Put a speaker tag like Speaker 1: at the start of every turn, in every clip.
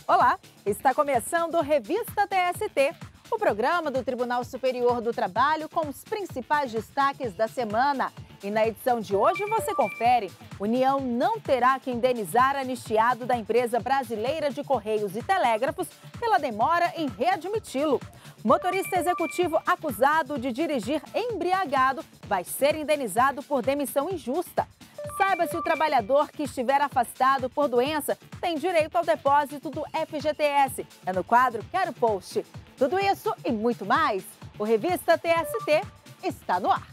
Speaker 1: Olá, está começando Revista TST, o programa do Tribunal Superior do Trabalho com os principais destaques da semana. E na edição de hoje você confere: União não terá que indenizar anistiado da empresa brasileira de Correios e Telégrafos pela demora em readmiti-lo. Motorista executivo acusado de dirigir embriagado vai ser indenizado por demissão injusta. Saiba se o trabalhador que estiver afastado por doença tem direito ao depósito do FGTS. É no quadro Quero Post. Tudo isso e muito mais. O Revista TST está no ar.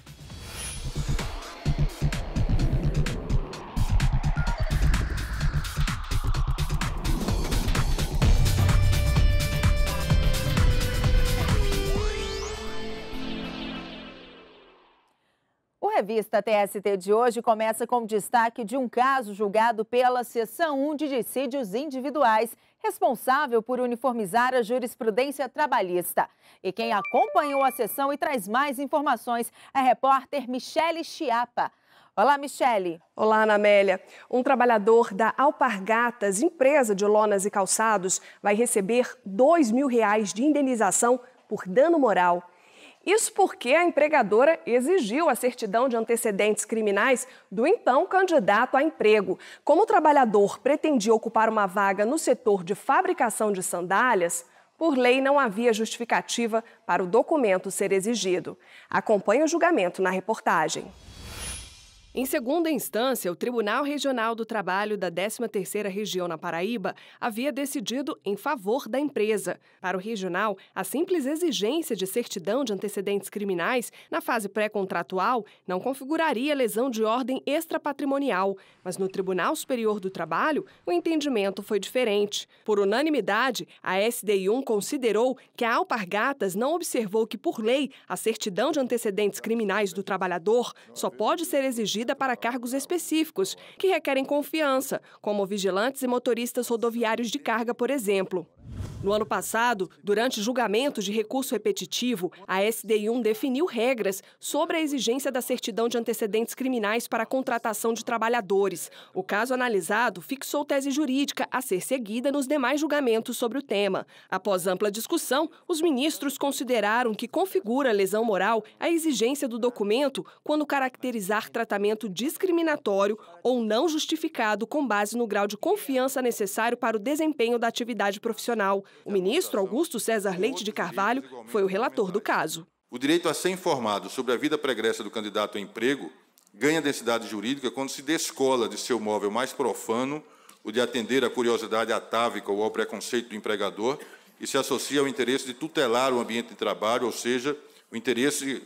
Speaker 1: O Revista TST de hoje começa com o destaque de um caso julgado pela Seção 1 de Dissídios Individuais, responsável por uniformizar a jurisprudência trabalhista. E quem acompanhou a sessão e traz mais informações é a repórter Michele Chiapa. Olá, Michele.
Speaker 2: Olá, Ana Amélia. Um trabalhador da Alpargatas, empresa de lonas e calçados, vai receber R$2.000 de indenização por dano moral. Isso porque a empregadora exigiu a certidão de antecedentes criminais do então candidato a emprego. Como o trabalhador pretendia ocupar uma vaga no setor de fabricação de sandálias, por lei não havia justificativa para o documento ser exigido. Acompanhe o julgamento na reportagem. Em segunda instância, o Tribunal Regional do Trabalho da 13ª Região na Paraíba havia decidido em favor da empresa. Para o regional, a simples exigência de certidão de antecedentes criminais na fase pré-contratual não configuraria lesão de ordem extrapatrimonial, mas no Tribunal Superior do Trabalho, o entendimento foi diferente. Por unanimidade, a SDI1 considerou que a Alpargatas não observou que, por lei, a certidão de antecedentes criminais do trabalhador só pode ser exigida para cargos específicos, que requerem confiança, como vigilantes e motoristas rodoviários de carga, por exemplo. No ano passado, durante julgamentos de recurso repetitivo, a SDI1 definiu regras sobre a exigência da certidão de antecedentes criminais para a contratação de trabalhadores. O caso analisado fixou tese jurídica a ser seguida nos demais julgamentos sobre o tema. Após ampla discussão, os ministros consideraram que configura lesão moral a exigência do documento quando caracterizar tratamento discriminatório ou não justificado com base no grau de confiança necessário para o desempenho da atividade profissional. O ministro Augusto César Leite de Carvalho foi o relator do caso.
Speaker 3: O direito a ser informado sobre a vida pregressa do candidato a emprego ganha densidade jurídica quando se descola de seu móvel mais profano o de atender à curiosidade atávica ou ao preconceito do empregador e se associa ao interesse de tutelar o ambiente de trabalho, ou seja, o interesse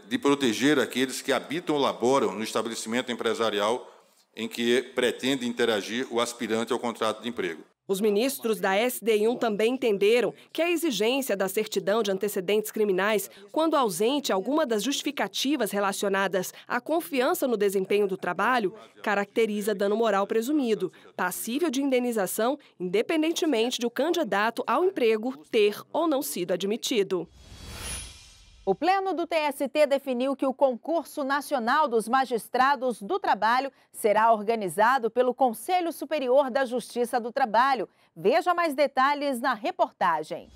Speaker 3: de proteger aqueles que habitam ou laboram no estabelecimento empresarial em que pretende interagir o aspirante ao contrato de emprego.
Speaker 2: Os ministros da SDI1 também entenderam que a exigência da certidão de antecedentes criminais, quando ausente alguma das justificativas relacionadas à confiança no desempenho do trabalho, caracteriza dano moral presumido, passível de indenização, independentemente de o candidato ao emprego ter ou não sido admitido.
Speaker 1: O Pleno do TST definiu que o Concurso Nacional dos Magistrados do Trabalho será organizado pelo Conselho Superior da Justiça do Trabalho. Veja mais detalhes na reportagem.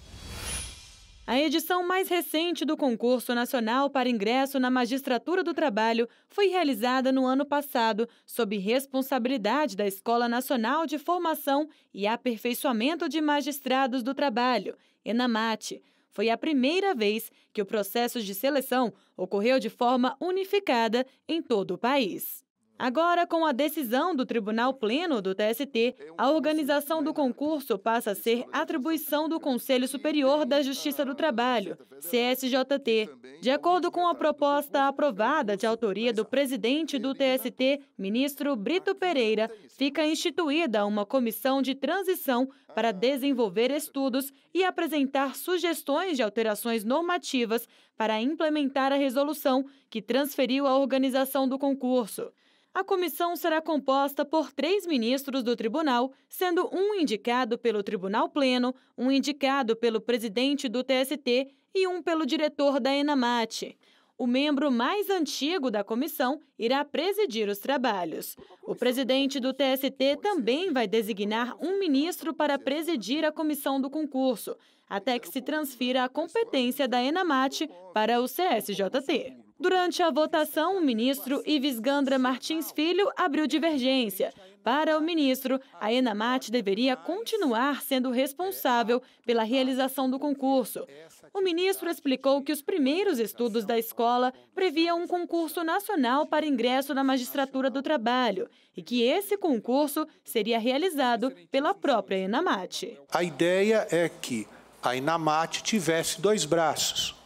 Speaker 4: A edição mais recente do Concurso Nacional para Ingresso na Magistratura do Trabalho foi realizada no ano passado, sob responsabilidade da Escola Nacional de Formação e Aperfeiçoamento de Magistrados do Trabalho, ENAMAT. Foi a primeira vez que o processo de seleção ocorreu de forma unificada em todo o país. Agora, com a decisão do Tribunal Pleno do TST, a organização do concurso passa a ser atribuição do Conselho Superior da Justiça do Trabalho, CSJT. De acordo com a proposta aprovada de autoria do presidente do TST, ministro Brito Pereira, fica instituída uma comissão de transição para desenvolver estudos e apresentar sugestões de alterações normativas para implementar a resolução que transferiu a organização do concurso. A comissão será composta por 3 ministros do tribunal, sendo um indicado pelo Tribunal Pleno, um indicado pelo presidente do TST e um pelo diretor da ENAMAT. o membro mais antigo da comissão irá presidir os trabalhos. O presidente do TST também vai designar um ministro para presidir a comissão do concurso, até que se transfira a competência da ENAMAT para o CSJT. Durante a votação, o ministro Ives Gandra Martins Filho abriu divergência. Para o ministro, a ENAMAT deveria continuar sendo responsável pela realização do concurso. O ministro explicou que os primeiros estudos da escola previam um concurso nacional para ingresso na magistratura do trabalho e que esse concurso seria realizado pela própria ENAMAT.
Speaker 5: A ideia é que a ENAMAT tivesse dois braços.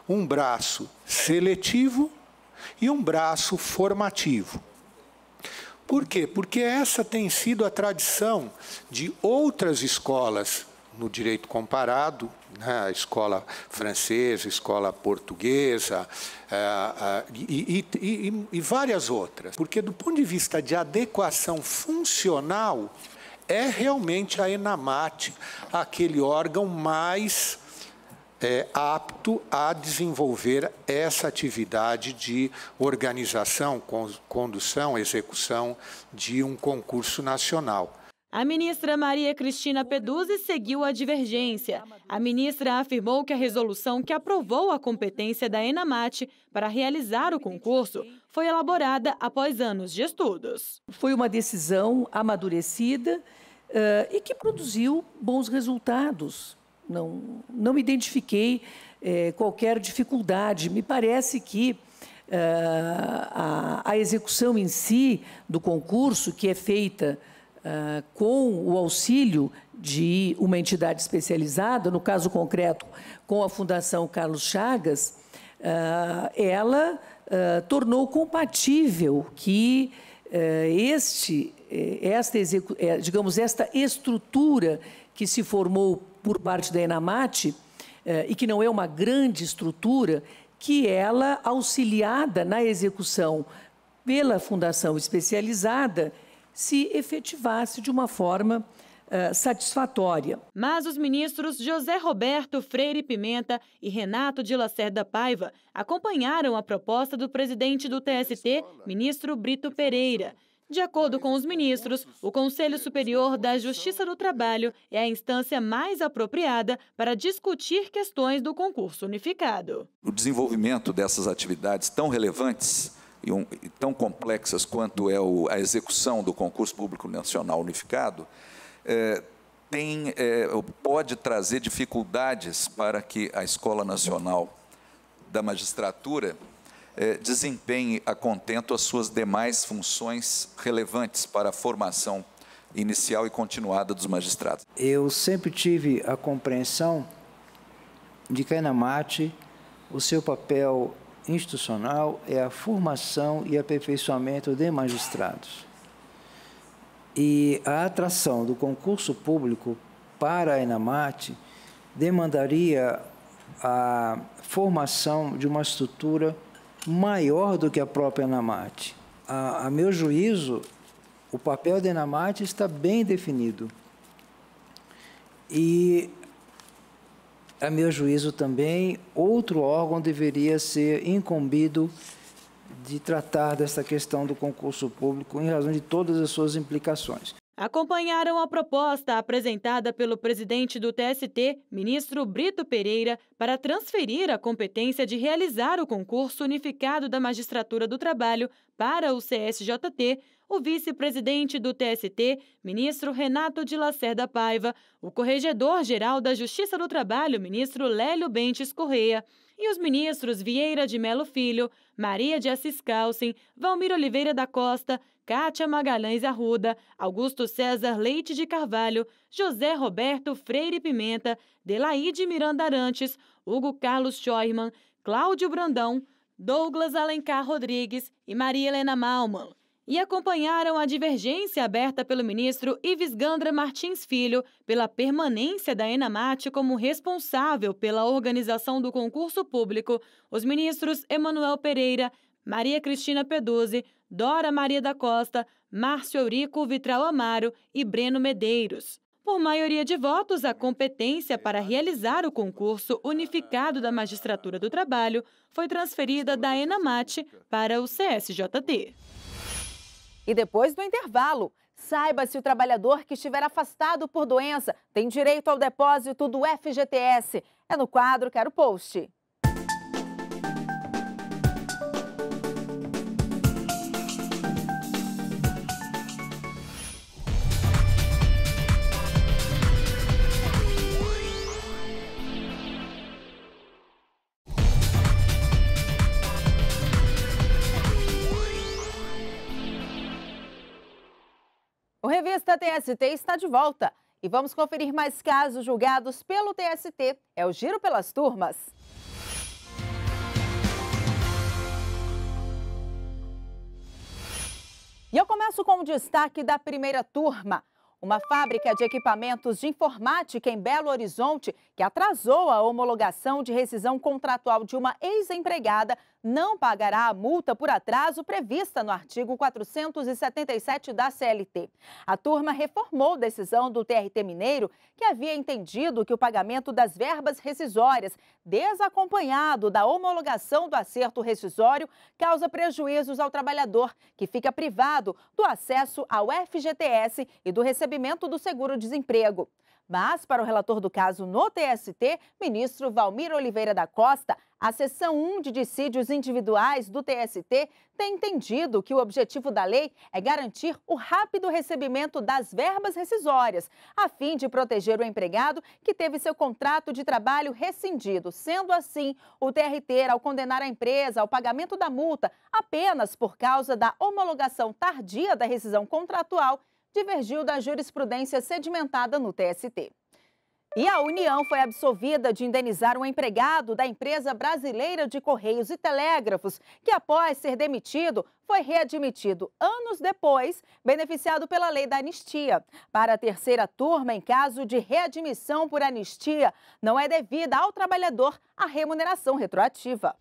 Speaker 5: Um braço seletivo e um braço formativo. Por quê? Porque essa tem sido a tradição de outras escolas no direito comparado, né? A escola francesa, a escola portuguesa e várias outras. Porque do ponto de vista de adequação funcional, é realmente a ENAMAT aquele órgão mais apto a desenvolver essa atividade de organização, condução, execução de um concurso nacional.
Speaker 4: A ministra Maria Cristina Peduzzi seguiu a divergência. A ministra afirmou que a resolução que aprovou a competência da ENAMAT para realizar o concurso foi elaborada após anos de estudos.
Speaker 6: Foi uma decisão amadurecida e que produziu bons resultados. Não identifiquei qualquer dificuldade. Me parece que a execução em si do concurso, que é feita com o auxílio de uma entidade especializada, no caso concreto, com a Fundação Carlos Chagas, ela tornou compatível que esta estrutura que se formou por parte da ENAMAT, e que não é uma grande estrutura, que ela, auxiliada na execução pela Fundação Especializada, se efetivasse de uma forma satisfatória.
Speaker 4: Mas os ministros José Roberto Freire Pimenta e Renato de Lacerda Paiva acompanharam a proposta do presidente do TST, ministro Brito Pereira. De acordo com os ministros, o Conselho Superior da Justiça do Trabalho é a instância mais apropriada para discutir questões do concurso unificado.
Speaker 7: O desenvolvimento dessas atividades tão relevantes e tão complexas quanto é a execução do concurso público nacional unificado, pode trazer dificuldades para que a Escola Nacional da Magistratura desempenhe a contento as suas demais funções relevantes para a formação inicial e continuada dos magistrados.
Speaker 8: Eu sempre tive a compreensão de que a ENAMAT, o seu papel institucional é a formação e aperfeiçoamento de magistrados. E a atração do concurso público para a ENAMAT demandaria a formação de uma estrutura maior do que a própria ENAMAT. A meu juízo, o papel da ENAMAT está bem definido. E, a meu juízo também, outro órgão deveria ser incumbido de tratar dessa questão do concurso público em razão de todas as suas implicações.
Speaker 4: Acompanharam a proposta apresentada pelo presidente do TST, ministro Brito Pereira, para transferir a competência de realizar o concurso unificado da Magistratura do Trabalho para o CSJT, o vice-presidente do TST, ministro Renato de Lacerda Paiva, o corregedor-geral da Justiça do Trabalho, ministro Lélio Bentes Correia, e os ministros Vieira de Melo Filho, Maria de Assis Calcin, Valmir Oliveira da Costa, Kátia Magalhães Arruda, Augusto César Leite de Carvalho, José Roberto Freire Pimenta, Delaide Miranda Arantes, Hugo Carlos Scheuermann, Cláudio Brandão, Douglas Alencar Rodrigues e Maria Helena Malman. E acompanharam a divergência aberta pelo ministro Ives Gandra Martins Filho pela permanência da ENAMAT como responsável pela organização do concurso público, os ministros Emanuel Pereira, Maria Cristina Peduzzi, Dora Maria da Costa, Márcio Eurico Vitral Amaro e Breno Medeiros. Por maioria de votos, a competência para realizar o concurso unificado da Magistratura do Trabalho foi transferida da ENAMAT para o CSJT.
Speaker 1: E depois do intervalo, saiba se o trabalhador que estiver afastado por doença tem direito ao depósito do FGTS. É no quadro Quero Post. O Revista TST está de volta e vamos conferir mais casos julgados pelo TST. É o Giro pelas Turmas. E eu começo com o destaque da primeira turma. Uma fábrica de equipamentos de informática em Belo Horizonte, que atrasou a homologação de rescisão contratual de uma ex-empregada, não pagará a multa por atraso prevista no artigo 477 da CLT. A turma reformou decisão do TRT Mineiro, que havia entendido que o pagamento das verbas rescisórias, desacompanhado da homologação do acerto rescisório, causa prejuízos ao trabalhador, que fica privado do acesso ao FGTS e do recebimento do seguro-desemprego. Mas, para o relator do caso no TST, ministro Valmir Oliveira da Costa, a seção 1 de dissídios individuais do TST tem entendido que o objetivo da lei é garantir o rápido recebimento das verbas rescisórias, a fim de proteger o empregado que teve seu contrato de trabalho rescindido. Sendo assim, o TRT, ao condenar a empresa ao pagamento da multa apenas por causa da homologação tardia da rescisão contratual, divergiu da jurisprudência sedimentada no TST. E a União foi absolvida de indenizar um empregado da empresa brasileira de Correios e Telégrafos, que após ser demitido, foi readmitido anos depois, beneficiado pela lei da anistia. Para a terceira turma, em caso de readmissão por anistia, não é devida ao trabalhador a remuneração retroativa.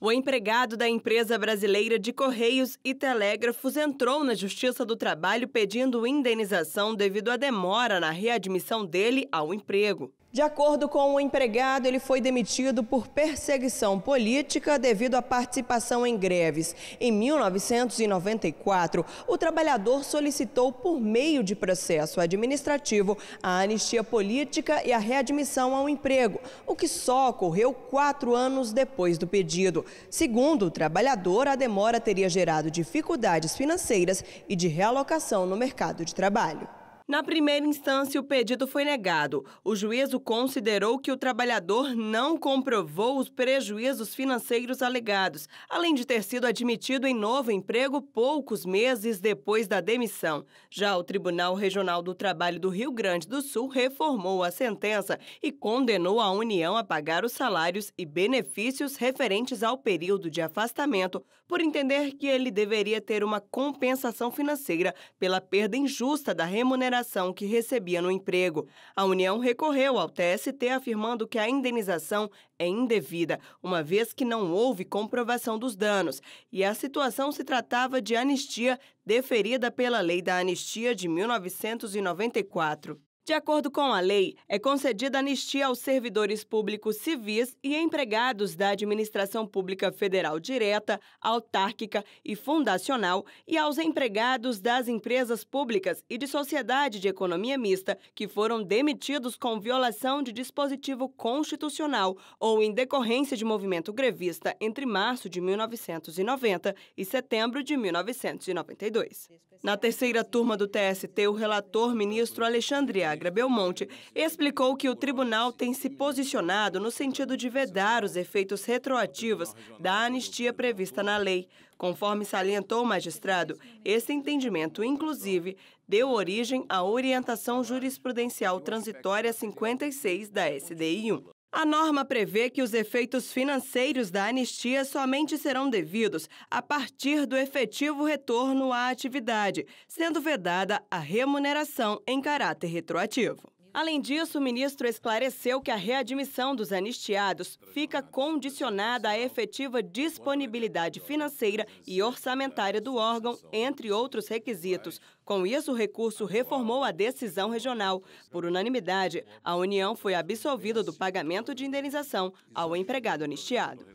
Speaker 2: O empregado da empresa brasileira de Correios e Telégrafos entrou na Justiça do Trabalho pedindo indenização devido à demora na readmissão dele ao emprego. De acordo com o empregado, ele foi demitido por perseguição política devido à participação em greves. Em 1994, o trabalhador solicitou, por meio de processo administrativo, a anistia política e a readmissão ao emprego, o que só ocorreu 4 anos depois do pedido. Segundo o trabalhador, a demora teria gerado dificuldades financeiras e de realocação no mercado de trabalho. Na primeira instância, o pedido foi negado. O juízo considerou que o trabalhador não comprovou os prejuízos financeiros alegados, além de ter sido admitido em novo emprego poucos meses depois da demissão. Já o Tribunal Regional do Trabalho do Rio Grande do Sul reformou a sentença e condenou a União a pagar os salários e benefícios referentes ao período de afastamento, por entender que ele deveria ter uma compensação financeira pela perda injusta da remuneração que recebia no emprego. A União recorreu ao TST afirmando que a indenização é indevida, uma vez que não houve comprovação dos danos, e a situação se tratava de anistia deferida pela Lei da Anistia de 1994. De acordo com a lei, é concedida anistia aos servidores públicos civis e empregados da administração pública federal direta, autárquica e fundacional e aos empregados das empresas públicas e de sociedade de economia mista que foram demitidos com violação de dispositivo constitucional ou em decorrência de movimento grevista entre março de 1990 e setembro de 1992. Na terceira turma do TST, o relator ministro Alexandre Agra Belmonte explicou que o tribunal tem se posicionado no sentido de vedar os efeitos retroativos da anistia prevista na lei. Conforme salientou o magistrado, esse entendimento, inclusive, deu origem à orientação jurisprudencial transitória 56 da SDI 1. A norma prevê que os efeitos financeiros da anistia somente serão devidos a partir do efetivo retorno à atividade, sendo vedada a remuneração em caráter retroativo.
Speaker 9: Além disso, o ministro esclareceu que a readmissão dos anistiados fica condicionada à efetiva disponibilidade financeira e orçamentária do órgão, entre outros requisitos. Com isso, o recurso reformou a decisão regional. Por unanimidade, a União foi absolvida do pagamento de indenização ao empregado anistiado.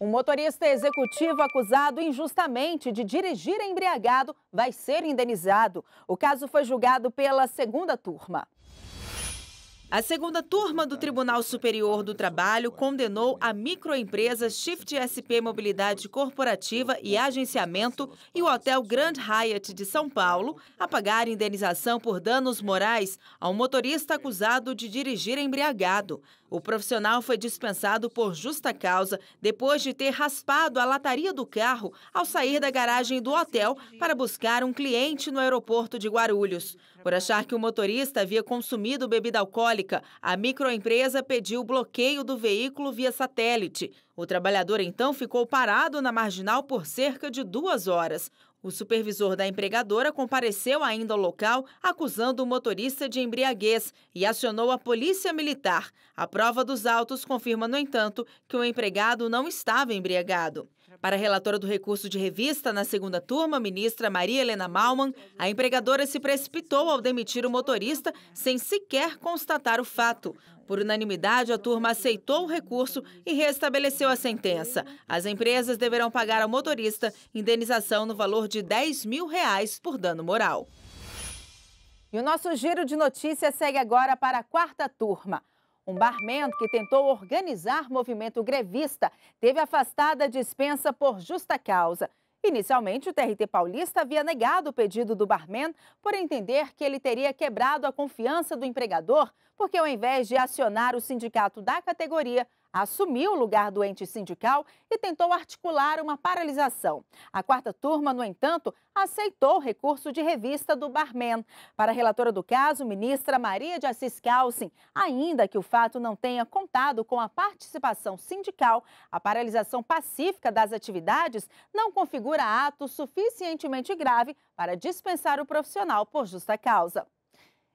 Speaker 1: Um motorista executivo acusado injustamente de dirigir embriagado vai ser indenizado. O caso foi julgado pela segunda turma. A segunda turma do Tribunal Superior do Trabalho condenou a microempresa Shift SP Mobilidade Corporativa e Agenciamento e o Hotel Grand Hyatt de São Paulo a pagar indenização por danos morais a um motorista acusado de dirigir embriagado. O profissional foi dispensado por justa causa depois de ter raspado a lataria do carro ao sair da garagem do hotel para buscar um cliente no aeroporto de Guarulhos. Por achar que o motorista havia consumido bebida alcoólica, a microempresa pediu o bloqueio do veículo via satélite. O trabalhador, então, ficou parado na marginal por cerca de 2 horas. O supervisor da empregadora compareceu ainda ao local, acusando o motorista de embriaguez e acionou a polícia militar. A prova dos autos confirma, no entanto, que o empregado não estava embriagado. Para a relatora do recurso de revista na segunda turma, ministra Maria Helena Malman, a empregadora se precipitou ao demitir o motorista sem sequer constatar o fato. Por unanimidade, a turma aceitou o recurso e restabeleceu a sentença. As empresas deverão pagar ao motorista indenização no valor de R$10 mil por dano moral. E o nosso giro de notícias segue agora para a quarta turma. Um barman que tentou organizar movimento grevista teve afastada a dispensa por justa causa. Inicialmente, o TRT paulista havia negado o pedido do barman por entender que ele teria quebrado a confiança do empregador, porque ao invés de acionar o sindicato da categoria, assumiu o lugar do ente sindical e tentou articular uma paralisação. A quarta turma, no entanto, aceitou o recurso de revista do barman. Para a relatora do caso, ministra Maria de Assis Calcin, ainda que o fato não tenha contado com a participação sindical, a paralisação pacífica das atividades não configura ato suficientemente grave para dispensar o profissional por justa causa.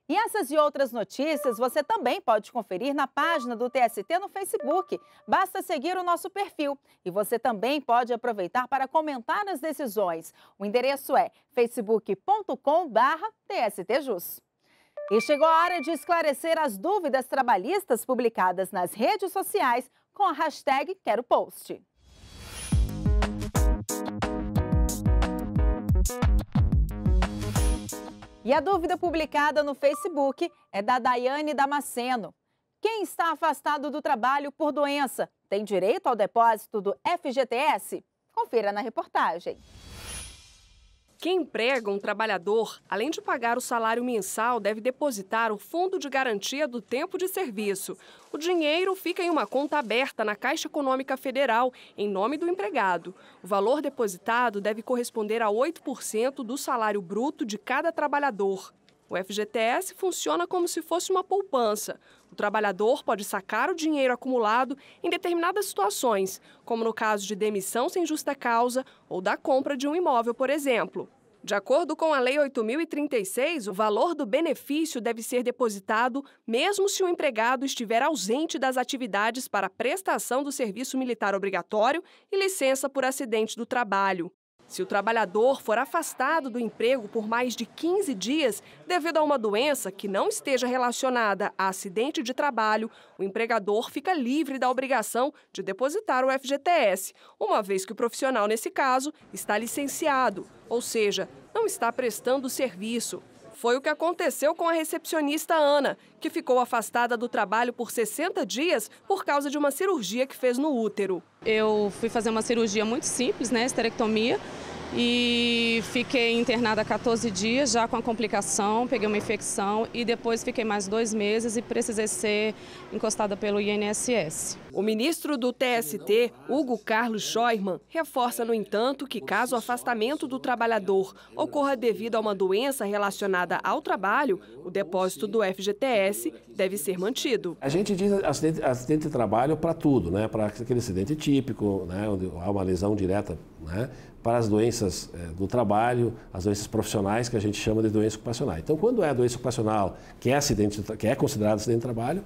Speaker 1: E essas e outras notícias você também pode conferir na página do TST no Facebook. Basta seguir o nosso perfil. E você também pode aproveitar para comentar as decisões. O endereço é facebook.com/TSTJus. E chegou a hora de esclarecer as dúvidas trabalhistas publicadas nas redes sociais com a hashtag #QueroPost. E a dúvida publicada no Facebook é da Daiane Damasceno. Quem está afastado do trabalho por doença tem direito ao depósito do FGTS? Confira na reportagem.
Speaker 2: Quem emprega um trabalhador, além de pagar o salário mensal, deve depositar o Fundo de Garantia do Tempo de Serviço. O dinheiro fica em uma conta aberta na Caixa Econômica Federal, em nome do empregado. O valor depositado deve corresponder a 8% do salário bruto de cada trabalhador. O FGTS funciona como se fosse uma poupança. O trabalhador pode sacar o dinheiro acumulado em determinadas situações, como no caso de demissão sem justa causa ou da compra de um imóvel, por exemplo. De acordo com a Lei 8.036, o valor do benefício deve ser depositado mesmo se o empregado estiver ausente das atividades para prestação do serviço militar obrigatório e licença por acidente do trabalho. Se o trabalhador for afastado do emprego por mais de 15 dias devido a uma doença que não esteja relacionada a acidente de trabalho, o empregador fica livre da obrigação de depositar o FGTS, uma vez que o profissional, nesse caso, está licenciado, ou seja, não está prestando serviço. Foi o que aconteceu com a recepcionista Ana, que ficou afastada do trabalho por 60 dias por causa de uma cirurgia que fez no útero.
Speaker 10: Eu fui fazer uma cirurgia muito simples, esterectomia, e fiquei internada 14 dias já com a complicação, peguei uma infecção e depois fiquei mais 2 meses e precisei ser encostada pelo INSS.
Speaker 2: O ministro do TST, Hugo Carlos Scheuermann, reforça, no entanto, que caso o afastamento do trabalhador ocorra devido a uma doença relacionada ao trabalho, o depósito do FGTS deve ser mantido.
Speaker 11: A gente diz acidente de trabalho para tudo, para aquele acidente típico, onde há uma lesão direta né, para as doenças do trabalho, as doenças profissionais, que a gente chama de doença ocupacional. Então, quando é a doença ocupacional que é considerada acidente de trabalho,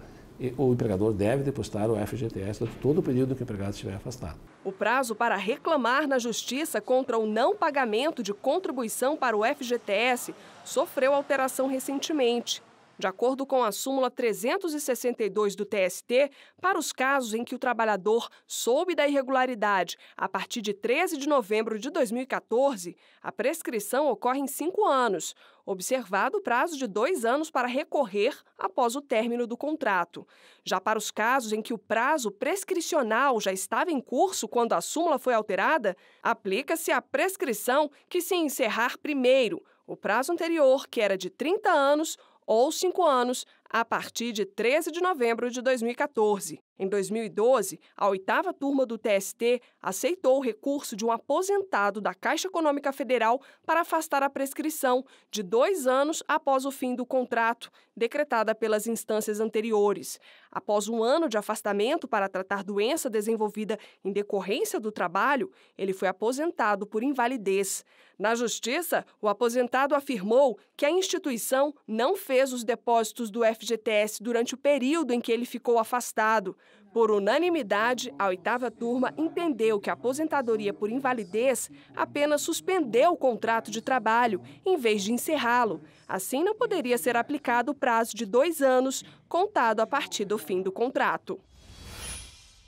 Speaker 11: o empregador deve depositar o FGTS durante todo o período que o empregado estiver afastado.
Speaker 2: O prazo para reclamar na Justiça contra o não pagamento de contribuição para o FGTS sofreu alteração recentemente. De acordo com a súmula 362 do TST, para os casos em que o trabalhador soube da irregularidade a partir de 13 de novembro de 2014, a prescrição ocorre em 5 anos, observado o prazo de 2 anos para recorrer após o término do contrato. Já para os casos em que o prazo prescricional já estava em curso quando a súmula foi alterada, aplica-se a prescrição que se encerrar primeiro, o prazo anterior, que era de 30 anos, ou 5 anos, a partir de 13 de novembro de 2014. Em 2012, a 8ª turma do TST aceitou o recurso de um aposentado da Caixa Econômica Federal para afastar a prescrição de 2 anos após o fim do contrato, decretada pelas instâncias anteriores. Após 1 ano de afastamento para tratar doença desenvolvida em decorrência do trabalho, ele foi aposentado por invalidez. Na Justiça, o aposentado afirmou que a instituição não fez os depósitos do FGTS durante o período em que ele ficou afastado. Por unanimidade, a 8ª turma entendeu que a aposentadoria por invalidez apenas suspendeu o contrato de trabalho, em vez de encerrá-lo. Assim, não poderia ser aplicado o prazo de 2 anos, contado a partir do fim do contrato.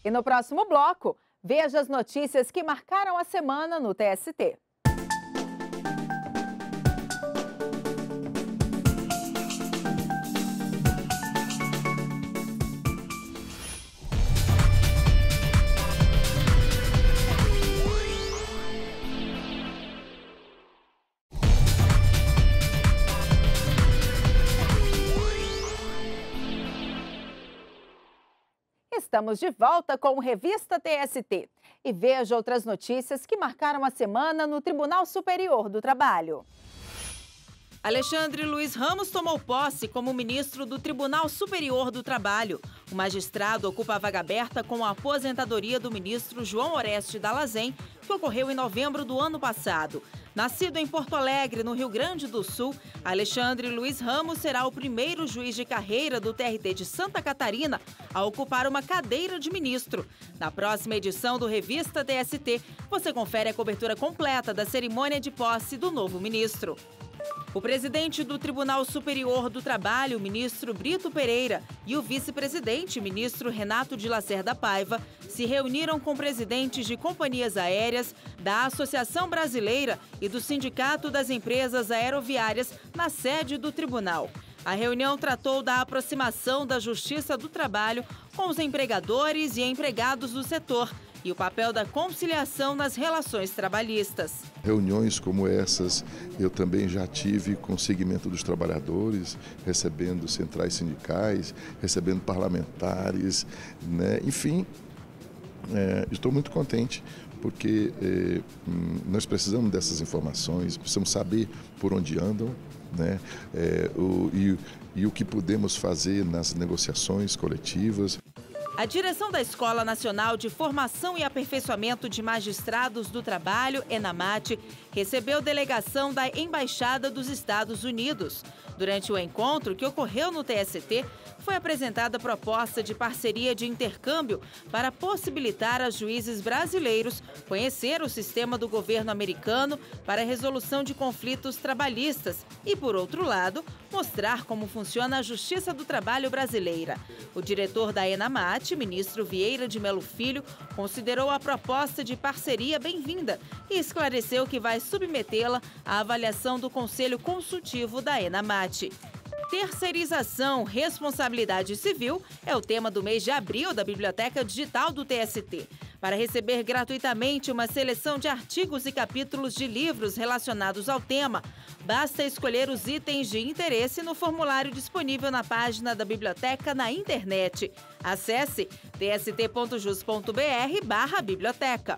Speaker 1: E no próximo bloco, veja as notícias que marcaram a semana no TST. Estamos de volta com o Revista TST. E veja outras notícias que marcaram a semana no Tribunal Superior do Trabalho.
Speaker 4: Alexandre Luiz Ramos tomou posse como ministro do Tribunal Superior do Trabalho. O magistrado ocupa a vaga aberta com a aposentadoria do ministro João Oreste Dallazen, que ocorreu em novembro do ano passado. Nascido em Porto Alegre, no Rio Grande do Sul, Alexandre Luiz Ramos será o primeiro juiz de carreira do TRT de Santa Catarina a ocupar uma cadeira de ministro. Na próxima edição do Revista TST, você confere a cobertura completa da cerimônia de posse do novo ministro. O presidente do Tribunal Superior do Trabalho, o ministro Brito Pereira, e o vice-presidente, ministro Renato de Lacerda Paiva, se reuniram com presidentes de companhias aéreas, da Associação Brasileira e do Sindicato das Empresas Aeroviárias na sede do tribunal. A reunião tratou da aproximação da Justiça do Trabalho com os empregadores e empregados do setor e o papel da conciliação nas relações trabalhistas.
Speaker 12: Reuniões como essas eu também já tive com o segmento dos trabalhadores, recebendo centrais sindicais, recebendo parlamentares, né? Enfim, estou muito contente porque nós precisamos dessas informações, precisamos saber por onde andam, né? E o que podemos fazer nas negociações coletivas.
Speaker 4: A direção da Escola Nacional de Formação e Aperfeiçoamento de Magistrados do Trabalho, ENAMAT, recebeu delegação da Embaixada dos Estados Unidos. Durante o encontro que ocorreu no TST, foi apresentada a proposta de parceria de intercâmbio para possibilitar a juízes brasileiros conhecer o sistema do governo americano para a resolução de conflitos trabalhistas e, por outro lado, mostrar como funciona a Justiça do Trabalho brasileira. O diretor da ENAMAT, ministro Vieira de Melo Filho, considerou a proposta de parceria bem-vinda e esclareceu que vai submetê-la à avaliação do Conselho Consultivo da ENAMAT. Terceirização, responsabilidade civil é o tema do mês de abril da Biblioteca Digital do TST. Para receber gratuitamente uma seleção de artigos e capítulos de livros relacionados ao tema, basta escolher os itens de interesse no formulário disponível na página da biblioteca na internet. Acesse tst.jus.br/biblioteca.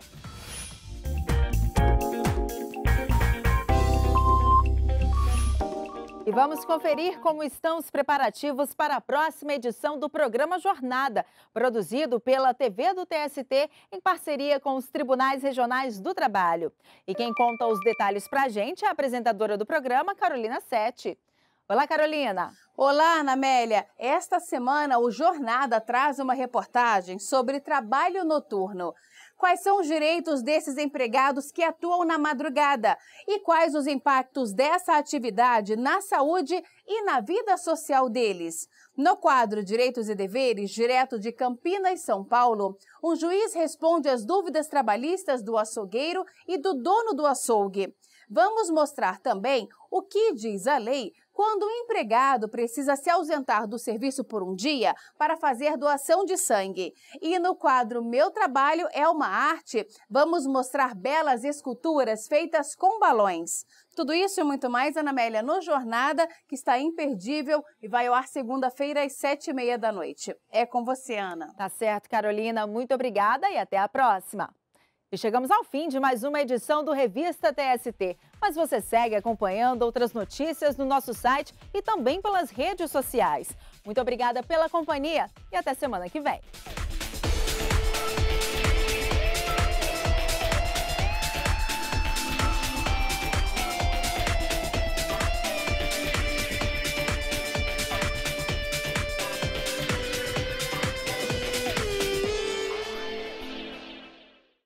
Speaker 1: E E vamos conferir como estão os preparativos para a próxima edição do programa Jornada, produzido pela TV do TST em parceria com os Tribunais Regionais do Trabalho. E quem conta os detalhes para a gente é a apresentadora do programa, Carolina Sete. Olá, Carolina.
Speaker 13: Olá, Ana Amélia. Esta semana, o Jornada traz uma reportagem sobre trabalho noturno. Quais são os direitos desses empregados que atuam na madrugada? E quais os impactos dessa atividade na saúde e na vida social deles? No quadro Direitos e Deveres, direto de Campinas, São Paulo, um juiz responde às dúvidas trabalhistas do açougueiro e do dono do açougue. Vamos mostrar também o que diz a lei quando o empregado precisa se ausentar do serviço por um dia para fazer doação de sangue. E no quadro Meu Trabalho é uma Arte, vamos mostrar belas esculturas feitas com balões. Tudo isso e muito mais, Ana Amélia, no Jornada, que está imperdível e vai ao ar segunda-feira às 7h30 da noite. É com você, Ana.
Speaker 1: Tá certo, Carolina. Muito obrigada e até a próxima. E chegamos ao fim de mais uma edição do Revista TST. Mas você segue acompanhando outras notícias no nosso site e também pelas redes sociais. Muito obrigada pela companhia e até semana que vem.